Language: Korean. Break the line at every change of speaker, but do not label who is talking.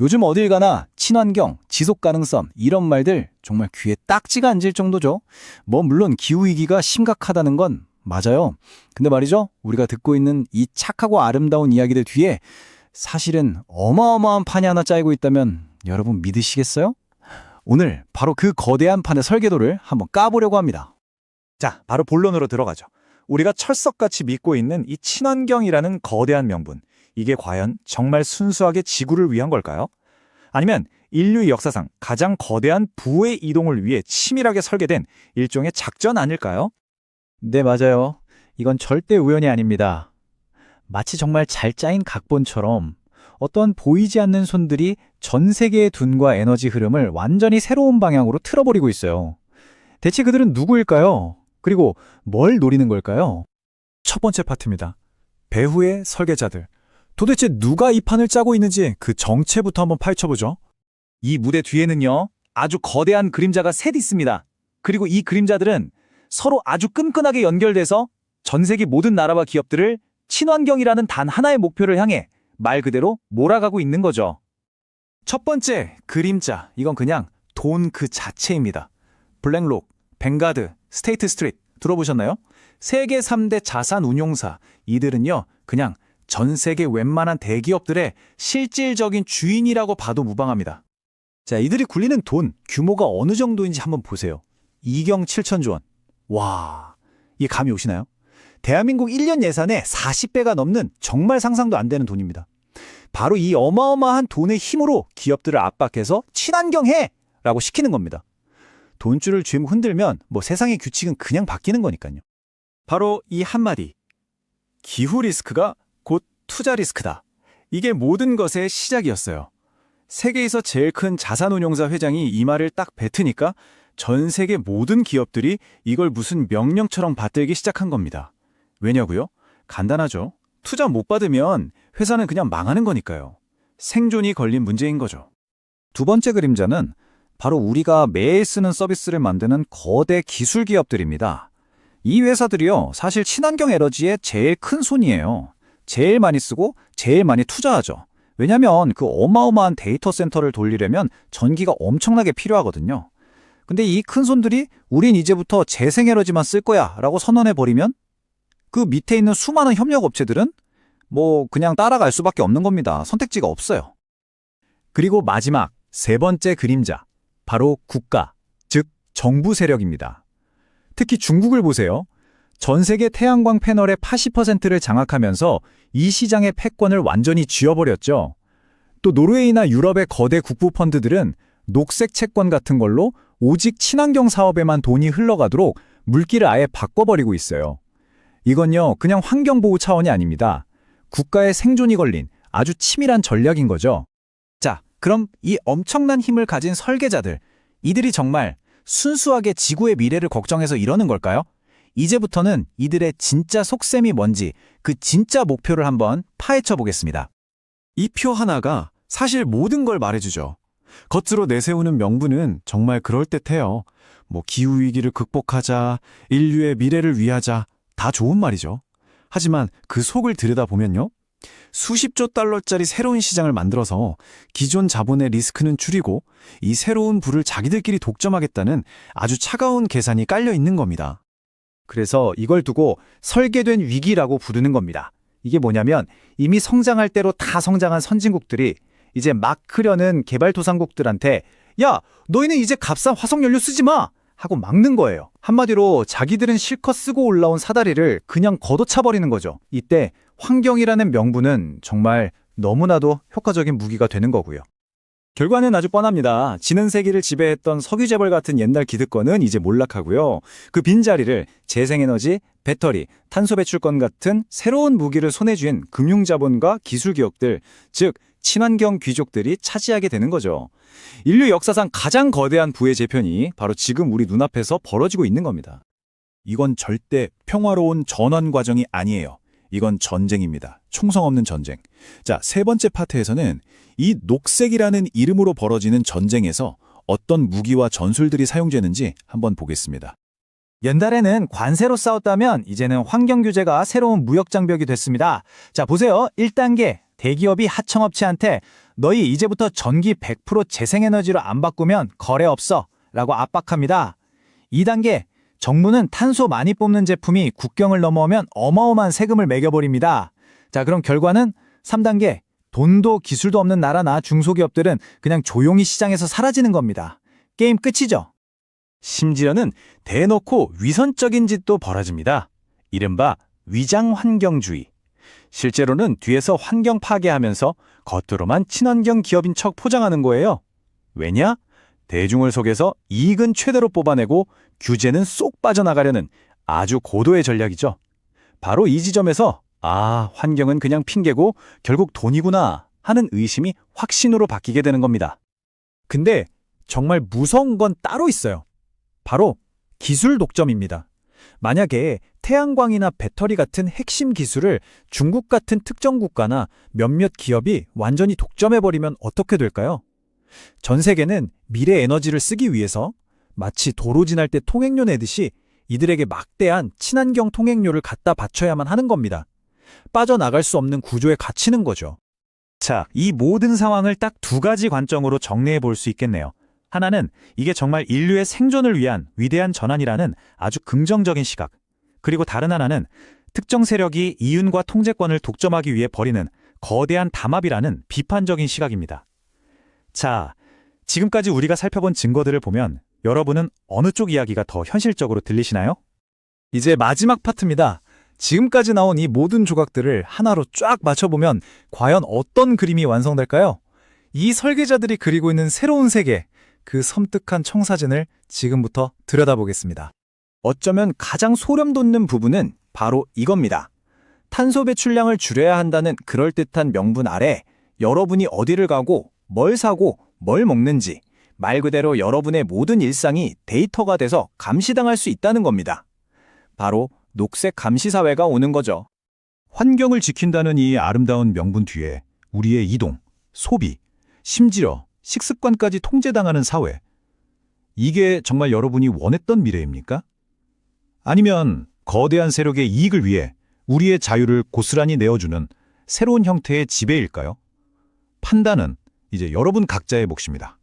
요즘 어딜 가나 친환경, 지속 가능성 이런 말들 정말 귀에 딱지가 앉을 정도죠. 뭐 물론 기후위기가 심각하다는 건 맞아요. 근데 말이죠. 우리가 듣고 있는 이 착하고 아름다운 이야기들 뒤에 사실은 어마어마한 판이 하나 짜이고 있다면 여러분 믿으시겠어요? 오늘 바로 그 거대한 판의 설계도를 한번 까보려고 합니다.
자, 바로 본론으로 들어가죠. 우리가 철석같이 믿고 있는 이 친환경이라는 거대한 명분. 이게 과연 정말 순수하게 지구를 위한 걸까요? 아니면 인류의 역사상 가장 거대한 부의 이동을 위해 치밀하게 설계된 일종의 작전 아닐까요?
네, 맞아요. 이건 절대 우연이 아닙니다. 마치 정말 잘 짜인 각본처럼 어떤 보이지 않는 손들이 전 세계의 둔과 에너지 흐름을 완전히 새로운 방향으로 틀어버리고 있어요. 대체 그들은 누구일까요? 그리고 뭘 노리는 걸까요?
첫 번째 파트입니다. 배후의 설계자들. 도대체 누가 이 판을 짜고 있는지 그 정체부터 한번 파헤쳐보죠.
이 무대 뒤에는요, 아주 거대한 그림자가 셋 있습니다. 그리고 이 그림자들은 서로 아주 끈끈하게 연결돼서 전 세계 모든 나라와 기업들을 친환경이라는 단 하나의 목표를 향해 말 그대로 몰아가고 있는 거죠.
첫 번째, 그림자. 이건 그냥 돈 그 자체입니다. 블랙록, 뱅가드, 스테이트 스트리트 들어보셨나요? 세계 3대 자산 운용사. 이들은요, 그냥 전 세계 웬만한 대기업들의 실질적인 주인이라고 봐도 무방합니다.
자, 이들이 굴리는 돈 규모가 어느 정도인지 한번 보세요. 2경 7천조 원. 와, 이게 감이 오시나요? 대한민국 1년 예산의 40배가 넘는 정말 상상도 안 되는 돈입니다. 바로 이 어마어마한 돈의 힘으로 기업들을 압박해서 친환경해! 라고 시키는 겁니다. 돈줄을 쥐고 흔들면 뭐 세상의 규칙은 그냥 바뀌는 거니까요.
바로 이 한마디. 기후 리스크가 곧 투자 리스크다. 이게 모든 것의 시작이었어요. 세계에서 제일 큰 자산운용사 회장이 이 말을 딱 뱉으니까 전 세계 모든 기업들이 이걸 무슨 명령처럼 받들기 시작한 겁니다. 왜냐고요? 간단하죠. 투자 못 받으면 회사는 그냥 망하는 거니까요. 생존이 걸린 문제인 거죠.
두 번째 그림자는 바로 우리가 매일 쓰는 서비스를 만드는 거대 기술 기업들입니다. 이 회사들이요, 사실 친환경 에너지의 제일 큰 손이에요. 제일 많이 쓰고 제일 많이 투자하죠. 왜냐면 그 어마어마한 데이터 센터를 돌리려면 전기가 엄청나게 필요하거든요. 근데 이 큰 손들이 우린 이제부터 재생에너지만 쓸 거야 라고 선언해버리면 그 밑에 있는 수많은 협력업체들은 뭐 그냥 따라갈 수밖에 없는 겁니다. 선택지가 없어요.
그리고 마지막 세 번째 그림자. 바로 국가, 즉 정부 세력입니다. 특히 중국을 보세요. 전 세계 태양광 패널의 80%를 장악하면서 이 시장의 패권을 완전히 쥐어버렸죠. 또 노르웨이나 유럽의 거대 국부 펀드들은 녹색 채권 같은 걸로 오직 친환경 사업에만 돈이 흘러가도록 물길을 아예 바꿔버리고 있어요. 이건요, 그냥 환경보호 차원이 아닙니다. 국가의 생존이 걸린 아주 치밀한 전략인 거죠.
자, 그럼 이 엄청난 힘을 가진 설계자들, 이들이 정말 순수하게 지구의 미래를 걱정해서 이러는 걸까요? 이제부터는 이들의 진짜 속셈이 뭔지 그 진짜 목표를 한번 파헤쳐 보겠습니다.
이 표 하나가 사실 모든 걸 말해주죠. 겉으로 내세우는 명분은 정말 그럴듯해요. 뭐 기후위기를 극복하자, 인류의 미래를 위하자, 다 좋은 말이죠. 하지만 그 속을 들여다보면요. 수십조 달러짜리 새로운 시장을 만들어서 기존 자본의 리스크는 줄이고 이 새로운 부를 자기들끼리 독점하겠다는 아주 차가운 계산이 깔려 있는 겁니다.
그래서 이걸 두고 설계된 위기라고 부르는 겁니다. 이게 뭐냐면 이미 성장할 대로 다 성장한 선진국들이 이제 막 크려는 개발도상국들한테 야, 너희는 이제 값싼 화석연료 쓰지 마! 하고 막는 거예요. 한마디로 자기들은 실컷 쓰고 올라온 사다리를 그냥 걷어차버리는 거죠. 이때 환경이라는 명분은 정말 너무나도 효과적인 무기가 되는 거고요.
결과는 아주 뻔합니다. 지는 세기를 지배했던 석유재벌 같은 옛날 기득권은 이제 몰락하고요. 그 빈자리를 재생에너지, 배터리, 탄소배출권 같은 새로운 무기를 손에 쥔 금융자본과 기술기업들, 즉 친환경 귀족들이 차지하게 되는 거죠. 인류 역사상 가장 거대한 부의 재편이 바로 지금 우리 눈앞에서 벌어지고 있는 겁니다. 이건 절대 평화로운 전환 과정이 아니에요. 이건 전쟁입니다. 총성 없는 전쟁. 자, 세 번째 파트에서는 이 녹색이라는 이름으로 벌어지는 전쟁에서 어떤 무기와 전술들이 사용되는지 한번 보겠습니다.
옛날에는 관세로 싸웠다면 이제는 환경 규제가 새로운 무역 장벽이 됐습니다. 자, 보세요. 1단계
대기업이 하청업체한테 너희 이제부터 전기 100% 재생에너지로 안 바꾸면 거래 없어 라고 압박합니다. 2단계, 정부는 탄소 많이 뽑는 제품이 국경을 넘어오면 어마어마한 세금을 매겨버립니다. 자, 그럼 결과는 3단계, 돈도 기술도 없는 나라나 중소기업들은 그냥 조용히 시장에서 사라지는 겁니다. 게임 끝이죠. 심지어는 대놓고 위선적인 짓도 벌어집니다. 이른바 위장환경주의. 실제로는 뒤에서 환경 파괴하면서 겉으로만 친환경 기업인 척 포장하는 거예요. 왜냐? 대중을 속여서 이익은 최대로 뽑아내고 규제는 쏙 빠져나가려는 아주 고도의 전략이죠. 바로 이 지점에서 환경은 그냥 핑계고 결국 돈이구나 하는 의심이 확신으로 바뀌게 되는 겁니다. 근데 정말 무서운 건 따로 있어요. 바로 기술 독점입니다. 만약에 태양광이나 배터리 같은 핵심 기술을 중국 같은 특정 국가나 몇몇 기업이 완전히 독점해버리면 어떻게 될까요? 전 세계는 미래 에너지를 쓰기 위해서 마치 도로 지날 때 통행료 내듯이 이들에게 막대한 친환경 통행료를 갖다 바쳐야만 하는 겁니다. 빠져나갈 수 없는 구조에 갇히는 거죠.
자, 이 모든 상황을 딱 두 가지 관점으로 정리해 볼 수 있겠네요. 하나는 이게 정말 인류의 생존을 위한 위대한 전환이라는 아주 긍정적인 시각. 그리고 다른 하나는 특정 세력이 이윤과 통제권을 독점하기 위해 벌이는 거대한 담합이라는 비판적인 시각입니다. 자, 지금까지 우리가 살펴본 증거들을 보면 여러분은 어느 쪽 이야기가 더 현실적으로 들리시나요?
이제 마지막 파트입니다. 지금까지 나온 이 모든 조각들을 하나로 쫙 맞춰보면 과연 어떤 그림이 완성될까요? 이 설계자들이 그리고 있는 새로운 세계, 그 섬뜩한 청사진을 지금부터 들여다보겠습니다. 어쩌면 가장 소름 돋는 부분은 바로 이겁니다. 탄소 배출량을 줄여야 한다는 그럴듯한 명분 아래 여러분이 어디를 가고 뭘 사고 뭘 먹는지 말 그대로 여러분의 모든 일상이 데이터가 돼서 감시당할 수 있다는 겁니다. 바로 녹색 감시사회가 오는 거죠.
환경을 지킨다는 이 아름다운 명분 뒤에 우리의 이동, 소비, 심지어 식습관까지 통제당하는 사회. 이게 정말 여러분이 원했던 미래입니까? 아니면 거대한 세력의 이익을 위해 우리의 자유를 고스란히 내어주는 새로운 형태의 지배일까요? 판단은 이제 여러분 각자의 몫입니다.